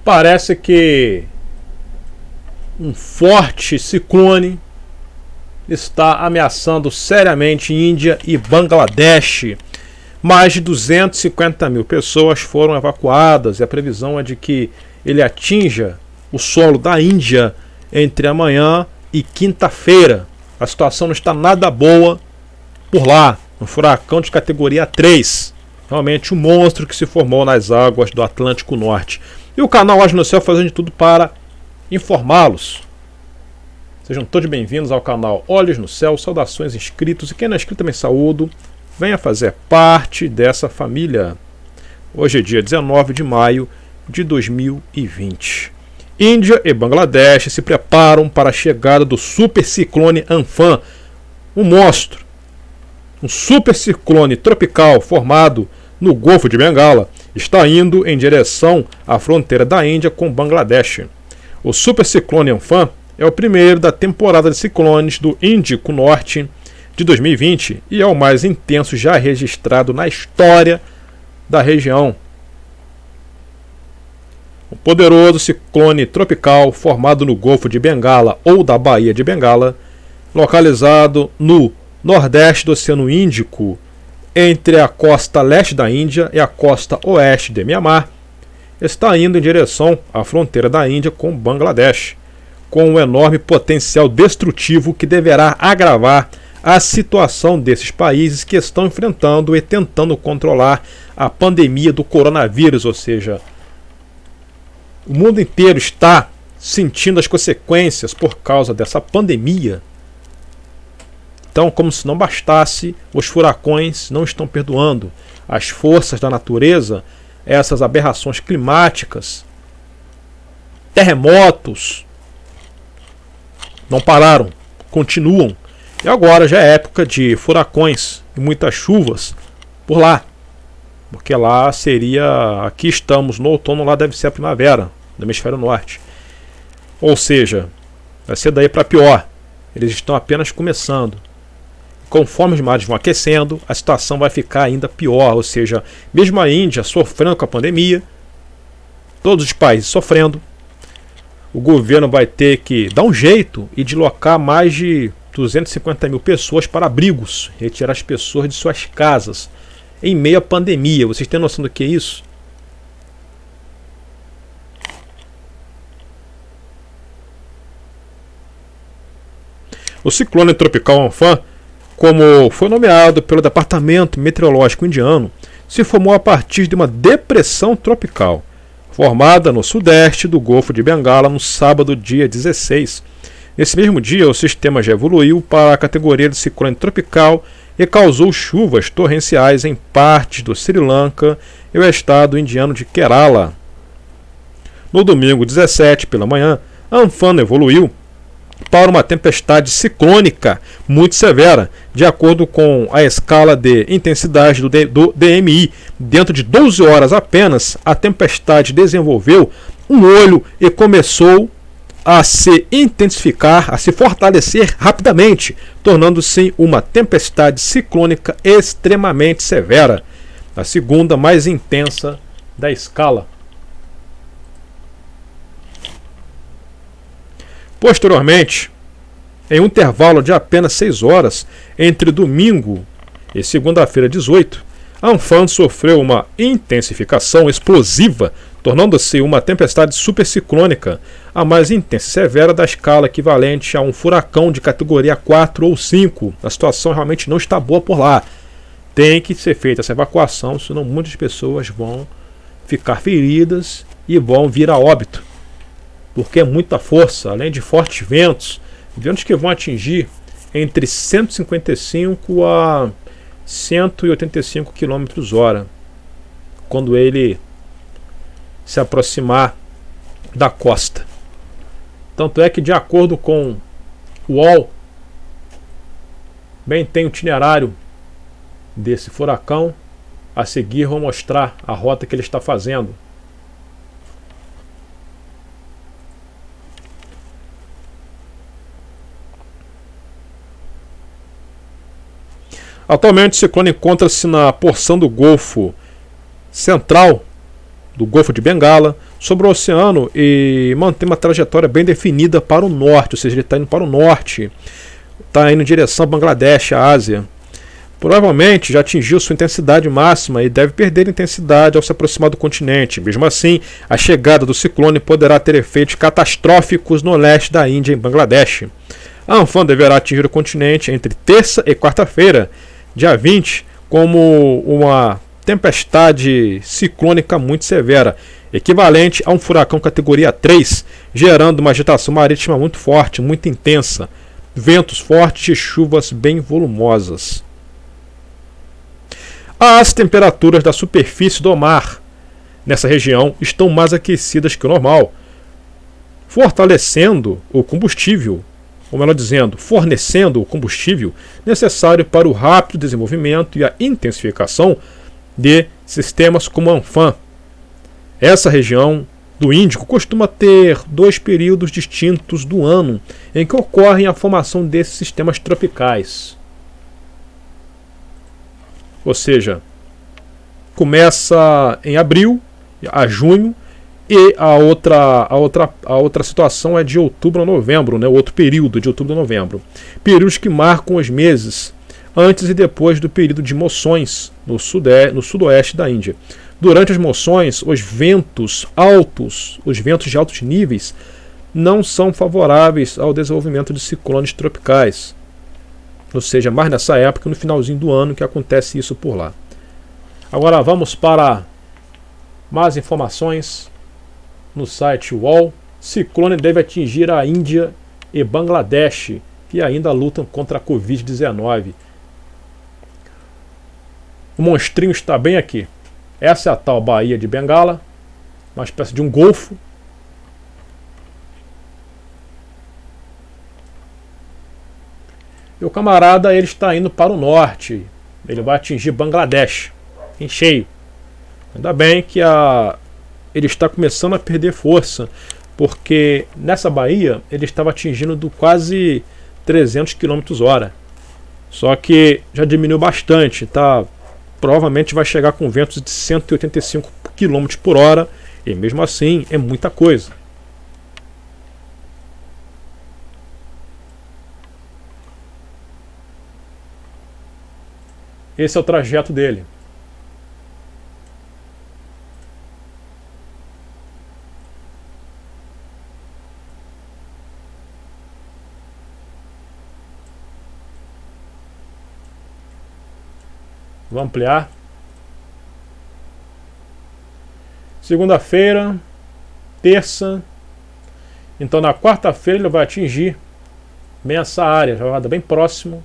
Parece que um forte ciclone está ameaçando seriamente Índia e Bangladesh. Mais de 250 mil pessoas foram evacuadas e a previsão é de que ele atinja o solo da Índia entre amanhã e quinta-feira. A situação não está nada boa por lá. Um furacão de categoria 3. Realmente um monstro que se formou nas águas do Atlântico Norte. E o canal Olhos no Céu fazendo de tudo para informá-los. Sejam todos bem-vindos ao canal Olhos no Céu. Saudações inscritos. E quem não é inscrito também saúdo. Venha fazer parte dessa família. Hoje é dia 19 de maio de 2020. Índia e Bangladesh se preparam para a chegada do superciclone Amphan, um monstro. Um superciclone tropical formado no Golfo de Bengala está indo em direção à fronteira da Índia com Bangladesh. O superciclone Amphan é o primeiro da temporada de ciclones do Índico Norte de 2020 e é o mais intenso já registrado na história da região. O poderoso ciclone tropical formado no Golfo de Bengala ou da Baía de Bengala, localizado no nordeste do Oceano Índico, entre a costa leste da Índia e a costa oeste de Mianmar, está indo em direção à fronteira da Índia com Bangladesh, com um enorme potencial destrutivo que deverá agravar a situação desses países que estão enfrentando e tentando controlar a pandemia do coronavírus, ou seja, o mundo inteiro está sentindo as consequências por causa dessa pandemia. Então, como se não bastasse, os furacões não estão perdoando. As forças da natureza, essas aberrações climáticas, terremotos, não pararam, continuam. E agora já é época de furacões e muitas chuvas por lá. Porque lá seria... Aqui estamos no outono, lá deve ser a primavera, no hemisfério norte. Ou seja, vai ser daí para pior. Eles estão apenas começando. Conforme os mares vão aquecendo, a situação vai ficar ainda pior. Ou seja, mesmo a Índia sofrendo com a pandemia, todos os países sofrendo, o governo vai ter que dar um jeito e deslocar mais de 250 mil pessoas para abrigos, retirar as pessoas de suas casas em meio à pandemia. Vocês têm noção do que é isso? O ciclone tropical Amphan, como foi nomeado pelo Departamento Meteorológico Indiano, se formou a partir de uma depressão tropical, formada no sudeste do Golfo de Bengala no sábado, dia 16. Nesse mesmo dia, o sistema já evoluiu para a categoria de ciclone tropical e causou chuvas torrenciais em partes do Sri Lanka e o estado indiano de Kerala. No domingo 17, pela manhã, Amphan evoluiu para uma tempestade ciclônica muito severa, de acordo com a escala de intensidade do DMI. Dentro de 12 horas apenas, a tempestade desenvolveu um olho e começou a se intensificar, a se fortalecer rapidamente, tornando-se uma tempestade ciclônica extremamente severa, a segunda mais intensa da escala. Posteriormente, em um intervalo de apenas 6 horas entre domingo e segunda-feira 18, Amphan sofreu uma intensificação explosiva, tornando-se uma tempestade superciclônica, a mais intensa e severa da escala, equivalente a um furacão de categoria 4 ou 5. A situação realmente não está boa por lá. Tem que ser feita essa evacuação, senão muitas pessoas vão ficar feridas e vão vir a óbito. Porque é muita força, além de fortes ventos que vão atingir entre 155 a 185 km/h, quando ele se aproximar da costa. Tanto é que, de acordo com o UOL, bem tem o itinerário desse furacão. A seguir vou mostrar a rota que ele está fazendo. Atualmente o ciclone encontra-se na porção do Golfo Central do Golfo de Bengala, sobre o oceano e mantém uma trajetória bem definida para o norte, ou seja, ele está indo para o norte, está indo em direção a Bangladesh, a Ásia. Provavelmente já atingiu sua intensidade máxima e deve perder intensidade ao se aproximar do continente. Mesmo assim, a chegada do ciclone poderá ter efeitos catastróficos no leste da Índia e Bangladesh. A Amphan deverá atingir o continente entre terça e quarta-feira, dia 20, como uma tempestade ciclônica muito severa, equivalente a um furacão categoria 3, gerando uma agitação marítima muito forte, muito intensa, ventos fortes e chuvas bem volumosas. As temperaturas da superfície do mar nessa região estão mais aquecidas que o normal, fornecendo o combustível necessário para o rápido desenvolvimento e a intensificação de sistemas como a Amphan. Essa região do Índico costuma ter 2 períodos distintos do ano em que ocorre a formação desses sistemas tropicais. Ou seja, começa em abril a junho e a outra situação é de outubro a novembro, né? O outro período de outubro a novembro. Períodos que marcam os meses antes e depois do período de moções no sudoeste da Índia. Durante as moções, os ventos de altos níveis, não são favoráveis ao desenvolvimento de ciclones tropicais. Ou seja, mais nessa época, no finalzinho do ano, que acontece isso por lá. Agora vamos para mais informações no site UOL. Ciclone deve atingir a Índia e Bangladesh, que ainda lutam contra a Covid-19. O monstrinho está bem aqui. Essa é a tal Baía de Bengala, uma espécie de um golfo. E o camarada ele está indo para o norte. Ele vai atingir Bangladesh em cheio. Ainda bem que ele está começando a perder força, porque nessa baía ele estava atingindo quase 300 km/h. Só que já diminuiu bastante, tá? Provavelmente vai chegar com ventos de 185 km/h, e mesmo assim é muita coisa. Esse é o trajeto dele. Vou ampliar. Segunda-feira, terça. Então na quarta-feira ele vai atingir bem essa área, já vai dar bem próximo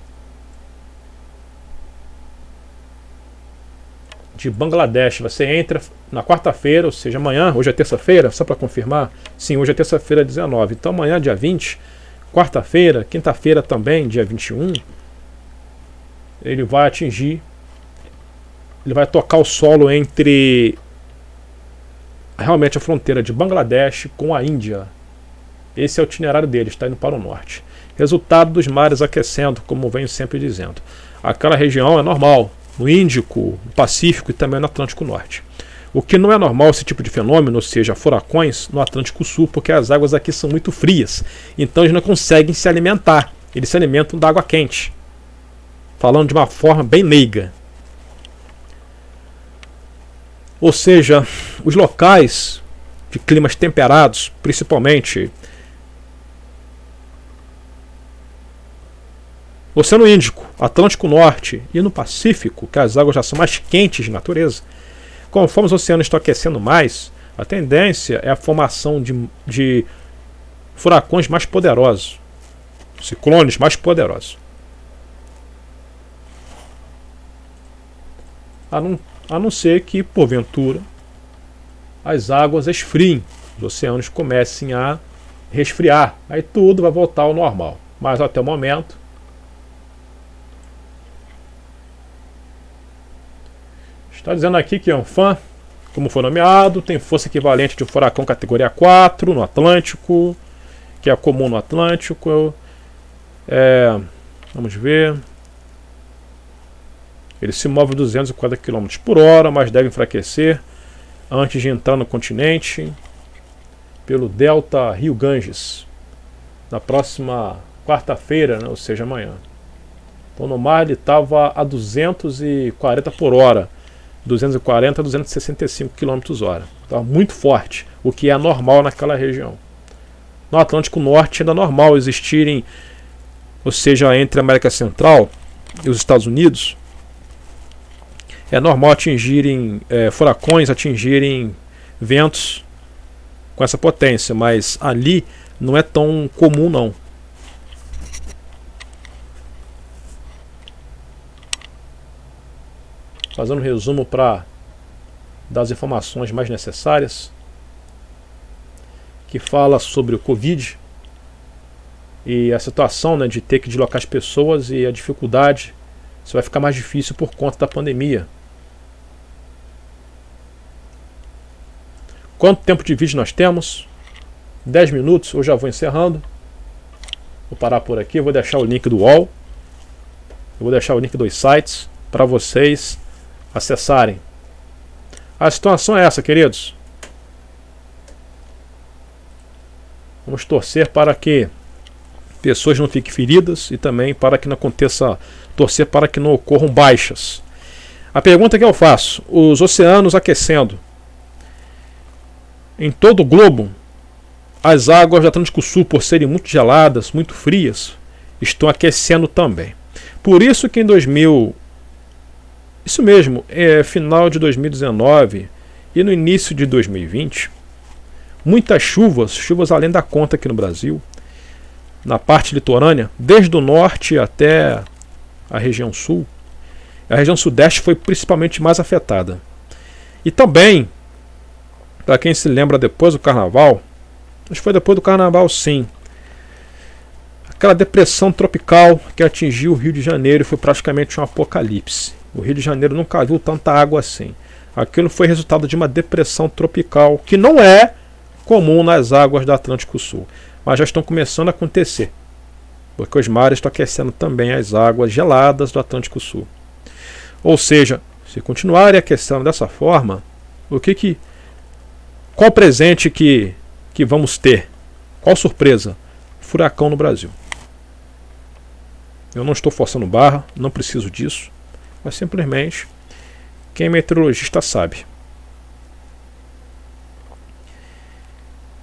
de Bangladesh. Você entra na quarta-feira, ou seja, amanhã, hoje é terça-feira, só para confirmar. Sim, hoje é terça-feira, 19. Então amanhã, dia 20, quarta-feira, quinta-feira também, dia 21, ele vai atingir, ele vai tocar o solo entre realmente a fronteira de Bangladesh com a Índia. Esse é o itinerário dele, está indo para o norte. Resultado dos mares aquecendo, como venho sempre dizendo. Aquela região é normal, no Índico, no Pacífico e também no Atlântico Norte. O que não é normal esse tipo de fenômeno, ou seja, furacões, no Atlântico Sul, porque as águas aqui são muito frias. Então eles não conseguem se alimentar, eles se alimentam da água quente. Falando de uma forma bem leiga. Ou seja, os locais de climas temperados, principalmente no Oceano Índico, Atlântico Norte e no Pacífico, que as águas já são mais quentes de natureza, conforme os oceanos estão aquecendo mais, a tendência é a formação de furacões mais poderosos, ciclones mais poderosos. A não ser que, porventura, as águas esfriem, os oceanos comecem a resfriar, aí tudo vai voltar ao normal. Mas até o momento, está dizendo aqui que Amphan, como foi nomeado, tem força equivalente de um furacão categoria 4 no Atlântico, que é comum no Atlântico. Vamos ver. Ele se move a 240 km/h, mas deve enfraquecer antes de entrar no continente. pelo Delta Rio Ganges na próxima quarta-feira, né, ou seja, amanhã. Então no mar ele estava a 240 por hora, 240 a 265 km/h. Estava muito forte, o que é normal naquela região. No Atlântico Norte ainda é normal existirem, ou seja, entre a América Central e os Estados Unidos, é normal atingirem furacões, atingirem ventos com essa potência, mas ali não é tão comum não. Fazendo um resumo para dar as informações mais necessárias, que fala sobre o Covid e a situação, né, de ter que deslocar as pessoas e a dificuldade. Isso vai ficar mais difícil por conta da pandemia. Quanto tempo de vídeo nós temos? 10 minutos, eu já vou encerrando. Vou parar por aqui, eu vou deixar o link do UOL. Eu vou deixar o link dos sites para vocês acessarem. A situação é essa, queridos. Vamos torcer para que pessoas não fiquem feridas e também para que não aconteça, torcer para que não ocorram baixas. A pergunta que eu faço: os oceanos aquecendo. Em todo o globo, as águas do Atlântico Sul, por serem muito geladas, muito frias, estão aquecendo também. Por isso que em final de 2019 e no início de 2020, muitas chuvas além da conta aqui no Brasil, na parte litorânea, desde o norte até a região sul. A região sudeste foi principalmente mais afetada. E também, para quem se lembra depois do carnaval, acho que foi depois do carnaval sim, aquela depressão tropical que atingiu o Rio de Janeiro foi praticamente um apocalipse. O Rio de Janeiro nunca viu tanta água assim. Aquilo foi resultado de uma depressão tropical que não é comum nas águas do Atlântico Sul, mas já estão começando a acontecer, porque os mares estão aquecendo também as águas geladas do Atlântico Sul. Ou seja, se continuarem aquecendo dessa forma, qual presente que vamos ter? Qual surpresa? Furacão no Brasil. Eu não estou forçando barra, não preciso disso, mas simplesmente quem é meteorologista sabe.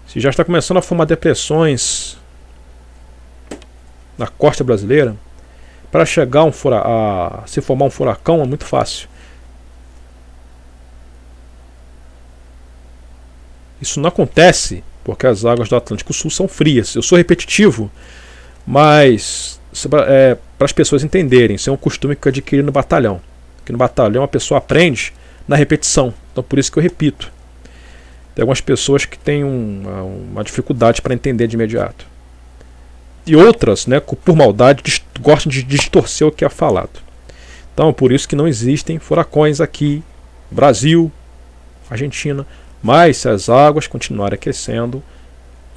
Se já está começando a formar depressões na costa brasileira, para chegar a se formar um furacão é muito fácil. Isso não acontece porque as águas do Atlântico Sul são frias. Eu sou repetitivo, mas para as pessoas entenderem, isso é um costume que eu adquiri no batalhão. Aqui no batalhão a pessoa aprende na repetição, então por isso que eu repito. Tem algumas pessoas que têm uma dificuldade para entender de imediato. E outras, né, por maldade, gostam de distorcer o que é falado. Então por isso que não existem furacões aqui, Brasil, Argentina. Mas se as águas continuarem aquecendo,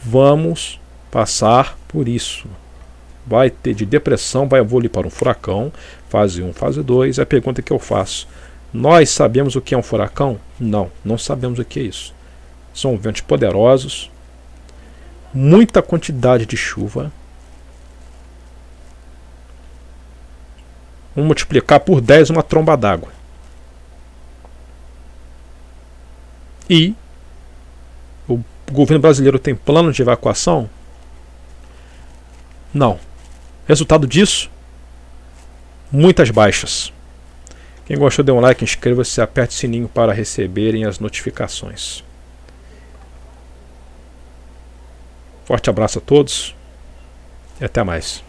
vamos passar por isso. Vai ter de depressão, vai evoluir para um furacão, fase 1, fase 2. É a pergunta que eu faço: nós sabemos o que é um furacão? Não, não sabemos o que é isso. São ventos poderosos, muita quantidade de chuva. Vamos multiplicar por 10 uma tromba d'água. E o governo brasileiro tem plano de evacuação? Não. Resultado disso? Muitas baixas. Quem gostou, dê um like, inscreva-se e aperte o sininho para receberem as notificações. Forte abraço a todos e até mais.